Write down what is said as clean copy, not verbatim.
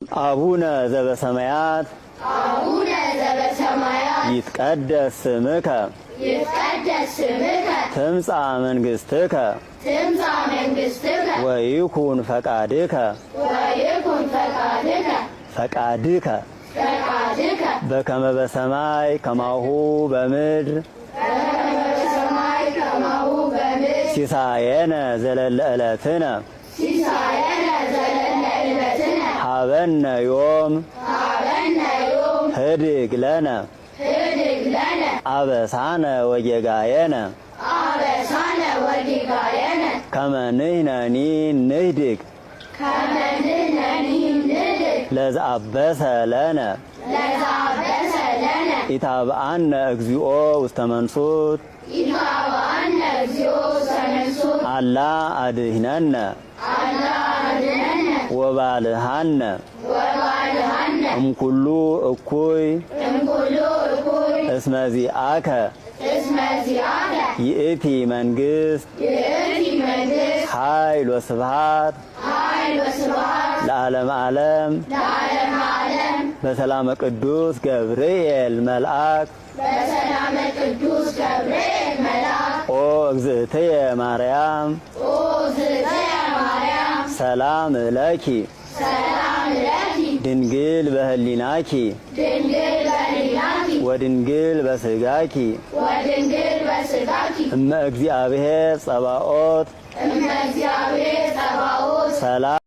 አቡነ ዘበሰማያት ይትቀደስ ስምከ ትምጻእ መንግሥትከ ወይኩን ፈቃድከ በከመ በሰማይ ከማሁ በምድር ሲሳየነ ዘለለ ዕለትነ ሀበነ ዮም ህድግ ለነ አበሳነ ወጌጋየነ ከመ ንሕነኒ ንህድግ ለዘአበሰ ለነ ኢታብአነ እግዚኦ ውስተ መንሱት አላ አድኅነነ ወባልሃነ እምኩሉ እኩይ እስመ ዚአከ ይእቲ መንግሥት ኃይል ወስብሐት ለዓለመ ዓለም በሰላመ ቅዱስ ገብርኤል መልአክ ኦ እግዝእትየ ማርያም ሰላም ለኪ ድንግል በህሊናኪ ወድንግል በስጋኪ እመ እግዚአብሔር ጸባኦት ሰላም